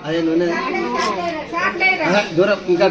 అదే నూనె దూరం ఇంకా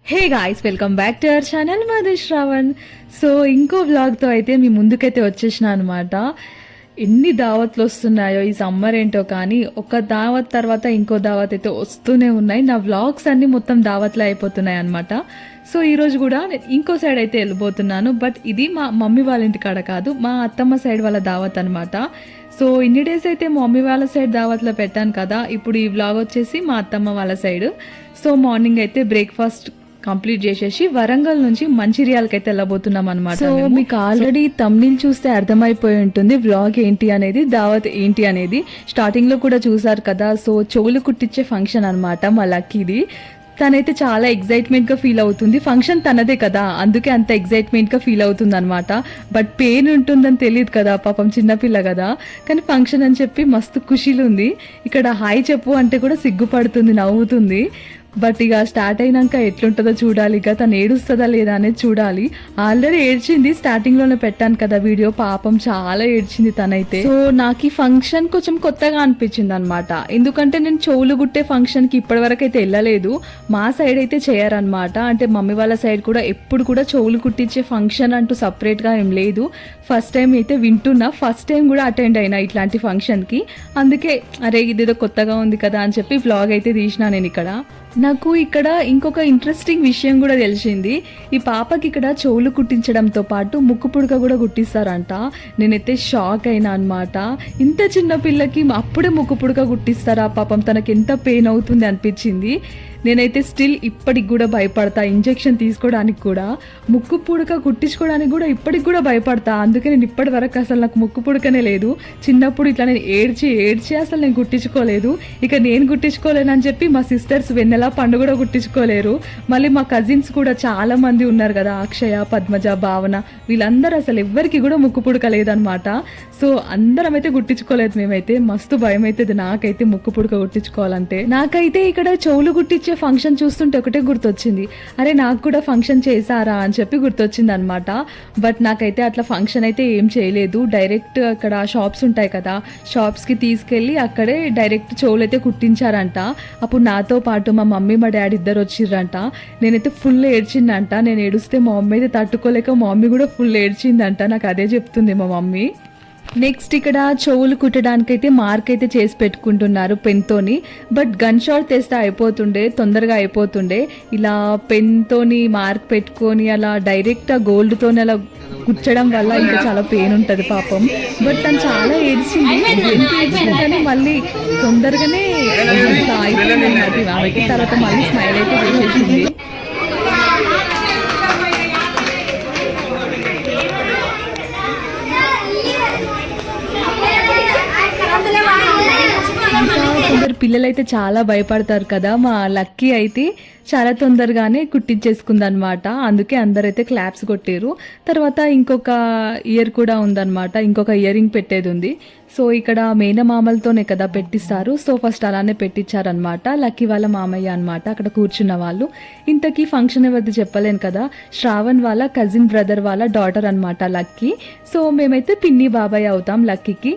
hey guys, welcome back to our channel Madhu Shravan. So ఇంకో వ్లాగ్తో అయితే మీ ముందుకైతే వచ్చేసిన అనమాట. ఎన్ని దావత్లు వస్తున్నాయో ఈ సమ్మర్ ఏంటో కానీ ఒక దావత్ తర్వాత ఇంకో దావత్ అయితే వస్తూనే ఉన్నాయి. నా వ్లాగ్స్ అన్ని మొత్తం దావత్లే అయిపోతున్నాయి అనమాట. సో ఈరోజు కూడా నేను ఇంకో సైడ్ అయితే వెళ్ళిపోతున్నాను. బట్ ఇది మా మమ్మీ వాళ్ళ ఇంటి కాడ కాదు, మా అత్తమ్మ సైడ్ వాళ్ళ దావత్ అనమాట. సో ఇన్ని డేస్ అయితే మా మమ్మీ వాళ్ళ సైడ్ దావత్లో పెట్టాను కదా, ఇప్పుడు ఈ వ్లాగ్ వచ్చేసి మా అత్తమ్మ వాళ్ళ సైడ్. సో మార్నింగ్ అయితే బ్రేక్ఫాస్ట్ కంప్లీట్ చేసేసి వరంగల్ నుంచి మంచిర్యాలకి అయితే వెళ్ళబోతున్నాం అనమాట. సో మీకు ఆల్రెడీ తమ్నీల్ చూస్తే అర్థమైపోయి ఉంటుంది వ్లాగ్ ఏంటి అనేది, దావత్ ఏంటి అనేది. స్టార్టింగ్ లో కూడా చూసారు కదా. సో చెవులు కుట్టించే ఫంక్షన్ అనమాట మా లక్కీది. తనైతే చాలా ఎగ్జైట్మెంట్ గా ఫీల్ అవుతుంది. ఫంక్షన్ తనదే కదా, అందుకే అంత ఎగ్జైట్మెంట్ గా ఫీల్ అవుతుంది అనమాట. బట్ పెయిన్ ఉంటుందని తెలియదు కదా, పాపం చిన్నపిల్ల కదా. కానీ ఫంక్షన్ అని చెప్పి మస్తు ఖుషీలు ఉంది. ఇక్కడ హాయ్ చెప్పు అంటే కూడా సిగ్గుపడుతుంది, నవ్వుతుంది. బట్ ఇక స్టార్ట్ అయినాక ఎట్లుంటుందో చూడాలి. ఇక తను ఏడుస్తుందా లేదా అనేది చూడాలి. ఆల్రెడీ ఏడ్చింది, స్టార్టింగ్ లోనే పెట్టాను కదా వీడియో. పాపం చాలా ఏడ్చింది తనైతే. సో నాకు ఈ ఫంక్షన్ కొంచెం కొత్తగా అనిపించింది అనమాట. ఎందుకంటే నేను చెవులు గుట్టే ఫంక్షన్ కి ఇప్పటి వరకు అయితే వెళ్ళలేదు. మా సైడ్ అయితే చేయరనమాట. అంటే మమ్మీ వాళ్ళ సైడ్ కూడా ఎప్పుడు కూడా చెవులు కుట్టించే ఫంక్షన్ అంటూ సపరేట్ గా ఏం లేదు. ఫస్ట్ టైం అయితే వింటున్నా, ఫస్ట్ టైం కూడా అటెండ్ అయినా ఇట్లాంటి ఫంక్షన్ కి. అందుకే అరే ఇదేదో కొత్తగా ఉంది కదా అని చెప్పి వ్లాగ్ అయితే తీసినా నేను ఇక్కడ. నాకు ఇక్కడ ఇంకొక ఇంట్రెస్టింగ్ విషయం కూడా తెలిసింది. ఈ పాపకి ఇక్కడ చెవులు కుట్టించడంతో పాటు ముక్కు పుడక కూడా కుట్టిస్తారంట. నేనైతే షాక్ అయినా అనమాట. ఇంత చిన్న పిల్లకి అప్పుడే ముక్కు పుడక కుట్టిస్తారా, పాపం తనకి ఎంత పెయిన్ అవుతుంది అనిపించింది. నేనైతే స్టిల్ ఇప్పటికి కూడా భయపడతా, ఇంజెక్షన్ తీసుకోవడానికి కూడా. ముక్కు పుడక కుట్టించుకోవడానికి కూడా ఇప్పటికి కూడా భయపడతా. అందుకే నేను ఇప్పటి వరకు అసలు నాకు ముక్కు పుడకనే లేదు. చిన్నప్పుడు ఇట్లా నేను ఏడ్చి అసలు నేను కుట్టించుకోలేదు. ఇక నేను కుట్టించుకోలేనని చెప్పి మా సిస్టర్స్ వెన్నెలా పండు కూడా కుట్టించుకోలేరు. మళ్ళీ మా కజిన్స్ కూడా చాలా మంది ఉన్నారు కదా, అక్షయ, పద్మజ, భావన, వీళ్ళందరూ అసలు ఎవ్వరికి కూడా ముక్కు పుడక లేదనమాట. సో అందరం అయితే కుట్టించుకోలేదు మేమైతే. మస్తు భయం అవుతుంది నాకైతే ముక్కు పుడక కుట్టించుకోవాలంటే. నాకైతే ఇక్కడ చెవులు కుట్టించే ఫంక్షన్ చూస్తుంటే ఒకటే గుర్తొచ్చింది, అరే నాకు కూడా ఫంక్షన్ చేశారా అని చెప్పి గుర్తొచ్చింది అనమాట. బట్ నాకైతే అట్లా ఫంక్షన్ అయితే ఏం చేయలేదు. డైరెక్ట్ అక్కడ షాప్స్ ఉంటాయి కదా, షాప్స్కి తీసుకెళ్ళి అక్కడే డైరెక్ట్ చెవులు అయితే కుట్టించారంట. అప్పుడు నాతో పాటు మా మమ్మీ మా డాడీ ఇద్దరు వచ్చిర్రంట. నేనైతే ఫుల్ ఏడ్చిందంట. నేను ఏడుస్తే మా మమ్మీ అయితే తట్టుకోలేక మా మమ్మీ కూడా ఫుల్ ఏడ్చిందంట. నాకు అదే చెప్తుంది మా మమ్మీ. నెక్స్ట్ ఇక్కడ చెవులు కుట్టడానికైతే మార్క్ అయితే చేసి పెట్టుకుంటున్నారు పెన్తోని. బట్ గన్ షాట్ తెస్తే అయిపోతుండే, తొందరగా అయిపోతుండే. ఇలా పెన్తోని మార్క్ పెట్టుకొని అలా డైరెక్ట్ ఆ గోల్డ్తోని అలా కుచ్చడం వల్ల ఇంకా చాలా పెయిన్ ఉంటుంది పాపం. బట్ తను చాలా ఏడ్చింది, కానీ మళ్ళీ తొందరగానే అయిపోయింది ఆమెకి. తర్వాత మళ్ళీ స్మైల్ అయితే చేసేసింది. కొందరు పిల్లలైతే చాలా భయపడతారు కదా. మా లక్కీ అయితే చాలా తొందరగానే కుట్టించేసుకుందనమాట. అందుకే అందరైతే క్లాప్స్ కొట్టారు. తర్వాత ఇంకొక ఇయర్ కూడా ఉందన్నమాట, ఇంకొక ఇయర్ రింగ్ పెట్టేది ఉంది. సో ఇక్కడ మేనమామలతోనే కదా పెట్టిస్తారు. సో ఫస్ట్ అలానే పెట్టించారనమాట. లక్కీ వాళ్ళ మామయ్య అనమాట అక్కడ కూర్చున్న వాళ్ళు. ఇంతకీ ఫంక్షన్ ఎవరిది చెప్పలేను కదా, శ్రావణ్ వాళ్ళ కజిన్ బ్రదర్ వాళ్ళ డాటర్ అనమాట లక్కీ. సో మేమైతే పిన్ని బాబాయ్ అవుతాం లక్కీకి.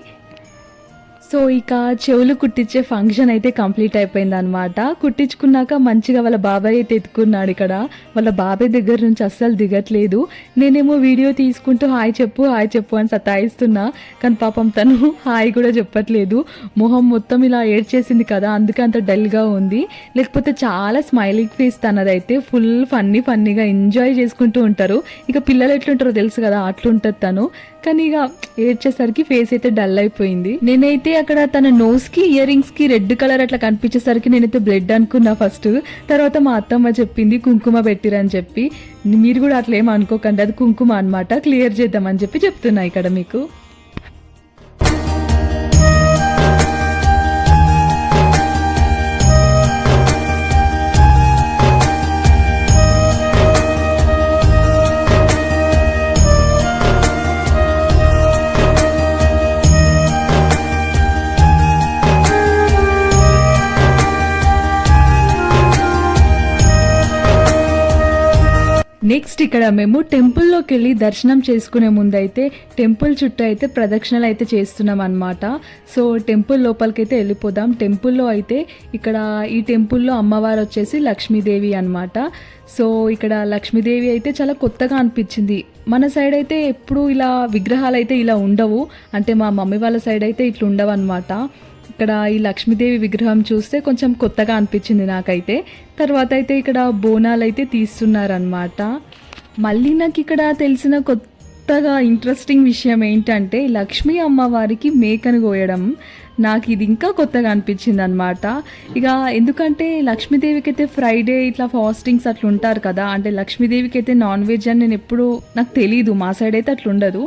సో ఇక చెవులు కుట్టించే ఫంక్షన్ అయితే కంప్లీట్ అయిపోయింది అనమాట. కుట్టించుకున్నాక మంచిగా వాళ్ళ బాబాయ్ అయితే ఎత్తుకున్నాడు. ఇక్కడ వాళ్ళ బాబాయ్ దగ్గర నుంచి అస్సలు దిగట్లేదు. నేనేమో వీడియో తీసుకుంటూ హాయ్ చెప్పు అని సతాయిస్తున్నా, కానీ పాపం తను హాయ్ కూడా చెప్పట్లేదు. మొహం మొత్తం ఇలా ఏడ్చేసింది కదా, అందుకే అంత డల్గా ఉంది. లేకపోతే చాలా స్మైలింగ్ ఫేస్ తనదైతే, ఫుల్ ఫన్నీగా ఎంజాయ్ చేసుకుంటూ ఉంటారు. ఇక పిల్లలు ఎట్లుంటారో తెలుసు కదా, అట్లుంటుంది తను. కానీ ఇక ఏడ్చేసరికి ఫేస్ అయితే డల్ అయిపోయింది. నేనైతే అక్కడ తన నోస్ కి ఇయర్ రింగ్స్ కి రెడ్ కలర్ అట్లా కనిపించేసరికి నేనైతే బ్లడ్ అనుకున్నా ఫస్ట్. తర్వాత మా అత్తమ్మ చెప్పింది కుంకుమ పెట్టిరని చెప్పి. మీరు కూడా అట్లా ఏం అనుకోకండి, అది కుంకుమ అనమాట, క్లియర్ చేద్దామని చెప్పి చెప్తున్నా ఇక్కడ మీకు. నెక్స్ట్ ఇక్కడ మేము టెంపుల్లోకి వెళ్ళి దర్శనం చేసుకునే ముందు అయితే టెంపుల్ చుట్టూ అయితే ప్రదక్షిణలు అయితే చేస్తున్నాం అనమాట. సో టెంపుల్ లోపలికి అయితే వెళ్ళిపోదాం. టెంపుల్లో అయితే ఇక్కడ ఈ టెంపుల్లో అమ్మవారు వచ్చేసి లక్ష్మీదేవి అనమాట. సో ఇక్కడ లక్ష్మీదేవి అయితే చాలా కొత్తగా అనిపించింది. మన సైడ్ అయితే ఎప్పుడు ఇలా విగ్రహాలు అయితే ఇలా ఉండవు, అంటే మా మమ్మీ వాళ్ళ సైడ్ అయితే ఇట్లా ఉండవు అనమాట. ఇక్కడ ఈ లక్ష్మీదేవి విగ్రహం చూస్తే కొంచెం కొత్తగా అనిపించింది నాకైతే. తర్వాత అయితే ఇక్కడ బోనాలు అయితే తీస్తున్నారనమాట. మళ్ళీ నాకు ఇక్కడ తెలిసిన కొత్తగా ఇంట్రెస్టింగ్ విషయం ఏంటంటే లక్ష్మీ అమ్మవారికి మేకను కోయడం. నాకు ఇది ఇంకా కొత్తగా అనిపించింది అనమాట. ఇక ఎందుకంటే లక్ష్మీదేవికి అయితే ఫ్రైడే ఇట్లా ఫాస్టింగ్స్ అట్లా ఉంటారు కదా, అంటే లక్ష్మీదేవికి అయితే నాన్ వెజ్ అని నేను ఎప్పుడు నాకు తెలీదు, మా సైడ్ అయితే అట్లా ఉండదు.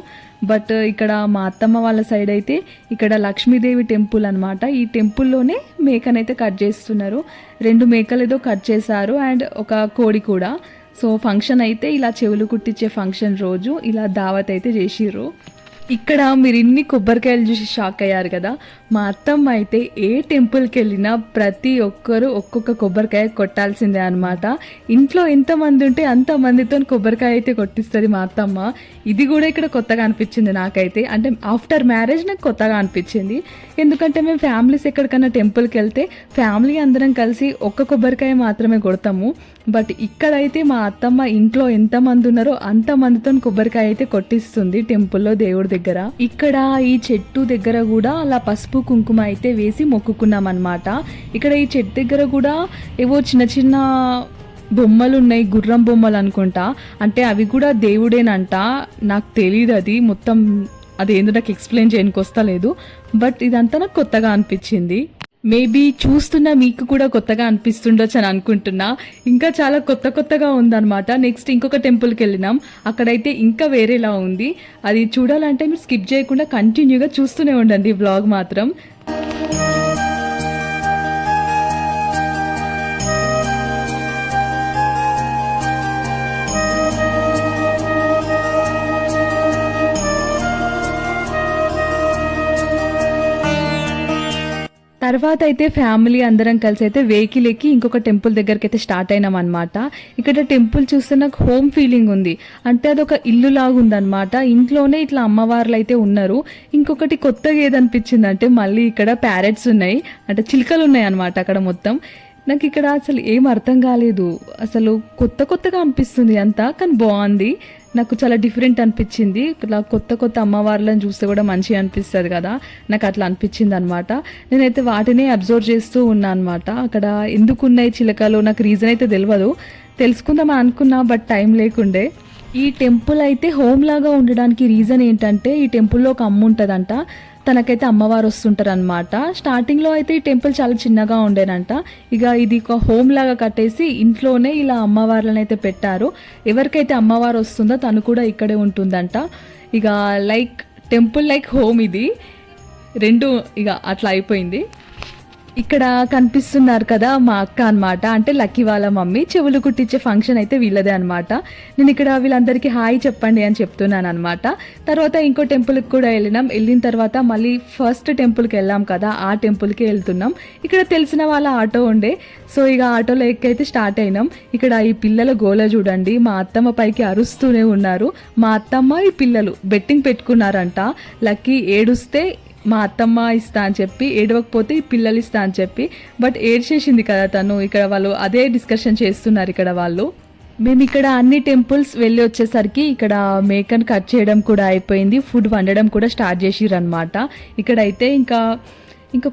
బట్ ఇక్కడ మా అత్తమ్మ వాళ్ళ సైడ్ అయితే ఇక్కడ లక్ష్మీదేవి టెంపుల్ అనమాట. ఈ టెంపుల్లోనే మేకనైతే కట్ చేస్తున్నారు. 2 మేకలు ఏదో కట్ చేశారు అండ్ ఒక కోడి కూడా. సో ఫంక్షన్ అయితే ఇలా చెవులు కుట్టించే ఫంక్షన్ రోజు ఇలా దావత్ అయితే చేసిర్రు. ఇక్కడ మీరు ఇన్ని కొబ్బరికాయలు చూసి షాక్ అయ్యారు కదా. మా అత్తమ్మ అయితే ఏ టెంపుల్కి వెళ్ళినా ప్రతి ఒక్కరు ఒక్కొక్క కొబ్బరికాయ కొట్టాల్సిందే అనమాట. ఇంట్లో ఎంతమంది ఉంటే అంతమందితో కొబ్బరికాయ అయితే కొట్టిస్తుంది మా అత్తమ్మ. ఇది కూడా ఇక్కడ కొత్తగా అనిపించింది నాకైతే, అంటే ఆఫ్టర్ మ్యారేజ్ నాకు కొత్తగా అనిపించింది. ఎందుకంటే మేము ఫ్యామిలీస్ ఎక్కడికైనా టెంపుల్కి వెళ్తే ఫ్యామిలీ అందరం కలిసి ఒక్క కొబ్బరికాయ మాత్రమే కొడతాము. బట్ ఇక్కడైతే మా అత్తమ్మ ఇంట్లో ఎంతమంది ఉన్నారో అంతమందితో కొబ్బరికాయ అయితే కొట్టిస్తుంది టెంపుల్లో దేవుడి దగ్గర. ఇక్కడ ఈ చెట్టు దగ్గర కూడా అలా పసుపు కుంకుమ అయితే వేసి మొక్కుకున్నాం అనమాట. ఇక్కడ ఈ చెట్టు దగ్గర కూడా ఏవో చిన్న బొమ్మలు ఉన్నాయి, గుర్రం బొమ్మలు అనుకుంటా, అంటే అవి కూడా దేవుడేనంట. నాకు తెలియదు అది మొత్తం, అదేందో నాకు ఎక్స్ప్లెయిన్ చేయడానికి వస్తలేదు. బట్ ఇదంతా నాకు కొత్తగా అనిపించింది. మేబీ చూస్తున్న మీకు కూడా కొత్తగా అనిపిస్తుండొచ్చు అని అనుకుంటున్నా. ఇంకా చాలా కొత్తగా ఉందన్నమాట. నెక్స్ట్ ఇంకొక టెంపుల్కి వెళ్ళినాం, అక్కడైతే ఇంకా వేరేలా ఉంది. అది చూడాలంటే మీరు స్కిప్ చేయకుండా కంటిన్యూగా చూస్తూనే ఉండండి వ్లాగ్ మాత్రం. తర్వాత అయితే ఫ్యామిలీ అందరం కలిసి అయితే వెహికల్ ఎక్కి ఇంకొక టెంపుల్ దగ్గరికి అయితే స్టార్ట్ అయినాం అనమాట. ఇక్కడ టెంపుల్ చూస్తే నాకు హోమ్ ఫీలింగ్ ఉంది, అంటే అదొక ఇల్లు లాగా ఉందన్నమాట. ఇంట్లోనే ఇట్లా అమ్మవార్లు అయితే ఉన్నారు. ఇంకొకటి కొత్తగా ఏదనిపించింది అంటే మళ్ళీ ఇక్కడ ప్యారెట్స్ ఉన్నాయి, అంటే చిలుకలు ఉన్నాయి అనమాట అక్కడ మొత్తం. నాకు ఇక్కడ అసలు ఏం అర్థం కాలేదు, అసలు కొత్తగా అనిపిస్తుంది అంతా, కానీ బాగుంది. నాకు చాలా డిఫరెంట్ అనిపించింది. ఇట్లా కొత్త అమ్మవార్లను చూస్తే కూడా మంచిగా అనిపిస్తుంది కదా, నాకు అట్లా అనిపించింది అనమాట. నేనైతే వాటిని అబ్జర్వ్ చేస్తూ ఉన్నా అనమాట. అక్కడ ఎందుకు ఉన్నాయి చిలకలు నాకు రీజన్ అయితే తెలియదు, తెలుసుకుందాం అనుకున్నా బట్ టైం లేకుండే. ఈ టెంపుల్ అయితే హోమ్ లాగా ఉండడానికి రీజన్ ఏంటంటే ఈ టెంపుల్లో ఒక అమ్మ ఉంటుందంట, తనకైతే అమ్మవారు వస్తుంటారు అనమాట. స్టార్టింగ్లో అయితే ఈ టెంపుల్ చాలా చిన్నగా ఉండేనంట. ఇక ఇది ఒక హోమ్ లాగా కట్టేసి ఇంట్లోనే ఇలా అమ్మవార్లను అయితే పెట్టారు. ఎవరికైతే అమ్మవారు వస్తుందో తను కూడా ఇక్కడే ఉంటుందంట. ఇక లైక్ టెంపుల్ లైక్ హోమ్, ఇది రెండు ఇక అట్లా అయిపోయింది. ఇక్కడ కనిపిస్తున్నారు కదా మా అక్క అన్నమాట, అంటే లక్కీ వాళ్ళ మమ్మీ. చెవులు కుట్టించే ఫంక్షన్ అయితే వీళ్ళదే అనమాట. నేను ఇక్కడ వీళ్ళందరికీ హాయ్ చెప్పండి అని చెప్తున్నాను అనమాట. తర్వాత ఇంకో టెంపుల్కి కూడా వెళ్ళిన తర్వాత మళ్ళీ ఫస్ట్ టెంపుల్కి వెళ్ళాం కదా, ఆ టెంపుల్కి వెళ్తున్నాం. ఇక్కడ తెలిసిన వాళ్ళ ఆటో ఉండే, సో ఇక ఆటోలో ఎక్కైతే స్టార్ట్ అయినాం. ఇక్కడ ఈ పిల్లల గోల చూడండి, మా అత్తమ్మ పైకి అరుస్తూనే ఉన్నారు. మా అత్తమ్మ ఈ పిల్లలు బెట్టింగ్ పెట్టుకున్నారంట. లక్కీ ఏడుస్తే మా అత్తమ్మ ఇస్తా అని చెప్పి, ఏడవకపోతే ఈ పిల్లలు ఇస్తా అని చెప్పి, బట్ ఏడ్చేసింది కదా తను. ఇక్కడ వాళ్ళు అదే డిస్కషన్ చేస్తున్నారు ఇక్కడ వాళ్ళు. మేము ఇక్కడ అన్ని టెంపుల్స్ వెళ్ళి వచ్చేసరికి ఇక్కడ మేకను కట్ చేయడం కూడా అయిపోయింది, ఫుడ్ వండడం కూడా స్టార్ట్ చేసిర్రు అనమాట. ఇక్కడైతే ఇంకా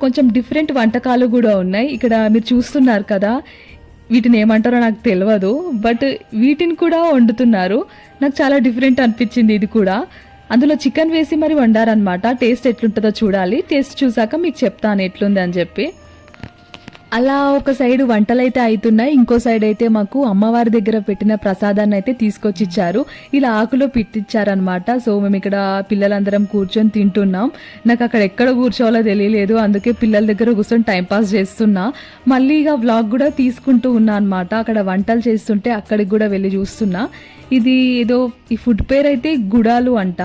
కొంచెం డిఫరెంట్ వంటకాలు కూడా ఉన్నాయి. ఇక్కడ మీరు చూస్తున్నారు కదా, వీటిని ఏమంటారో నాకు తెలియదు, బట్ వీటిని కూడా వండుతున్నారు. నాకు చాలా డిఫరెంట్ అనిపించింది ఇది కూడా. అందులో చికెన్ వేసి మరి వండారనమాట. టేస్ట్ ఎట్లుంటుందో చూడాలి, టేస్ట్ చూసాక మీకు చెప్తాను ఎట్లుంది అని చెప్పి. అలా ఒక సైడ్ వంటలు అయితే అవుతున్నాయి, ఇంకో సైడ్ అయితే మాకు అమ్మవారి దగ్గర పెట్టిన ప్రసాదాన్ని అయితే తీసుకొచ్చి ఇచ్చారు. ఇలా ఆకులో పెట్టించారనమాట. సో మేము ఇక్కడ పిల్లలందరం కూర్చొని తింటున్నాం. నాకు అక్కడ ఎక్కడ కూర్చోవాలో తెలియలేదు, అందుకే పిల్లల దగ్గర కూర్చొని టైంపాస్ చేస్తున్నా. మళ్ళీ ఇక వ్లాగ్ కూడా తీసుకుంటూ ఉన్నా అనమాట. అక్కడ వంటలు చేస్తుంటే అక్కడికి కూడా వెళ్ళి చూస్తున్నా. ఇది ఏదో ఈ ఫుడ్ పేరు అయితే గుడాలు అంట.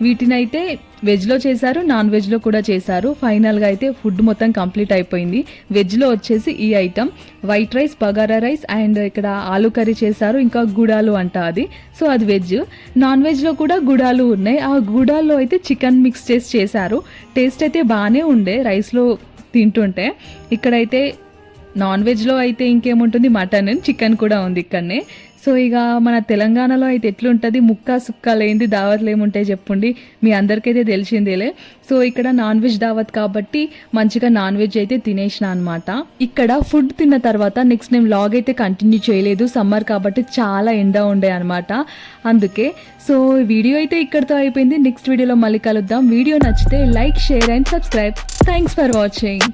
వీటినైతే వెజ్లో చేశారు, నాన్ వెజ్లో కూడా చేశారు. ఫైనల్గా అయితే ఫుడ్ మొత్తం కంప్లీట్ అయిపోయింది. వెజ్లో వచ్చేసి ఈ item white rice, bagara rice and ఇక్కడ ఆలు కర్రీ చేశారు, ఇంకా గుడాలు అంట అది. సో అది వెజ్. నాన్ వెజ్లో కూడా గుడాలు ఉన్నాయి. ఆ గుడాల్లో అయితే చికెన్ మిక్స్ చేసి చేశారు. టేస్ట్ అయితే బాగానే ఉండే రైస్లో తింటుంటే. ఇక్కడైతే నాన్ వెజ్లో అయితే ఇంకేముంటుంది, మటన్, చికెన్ కూడా ఉంది ఇక్కడనే. సో ఇక మన తెలంగాణలో అయితే ఎట్లుంటుంది, ముక్క సుక్క లేనిది దావత్లు ఏముంటాయి చెప్పండి, మీ అందరికైతే తెలిసిందేలే. సో ఇక్కడ నాన్ వెజ్ దావత్ కాబట్టి మంచిగా నాన్ వెజ్ అయితే తినేసిన అనమాట. ఇక్కడ ఫుడ్ తిన్న తర్వాత నెక్స్ట్ నేను వ్లాగ్ అయితే కంటిన్యూ చేయలేదు, సమ్మర్ కాబట్టి చాలా ఎండ ఉండే అనమాట, అందుకే. సో వీడియో అయితే ఇక్కడితో అయిపోయింది. నెక్స్ట్ వీడియోలో మళ్ళీ కలుద్దాం. వీడియో నచ్చితే like, share and subscribe. Thanks for watching.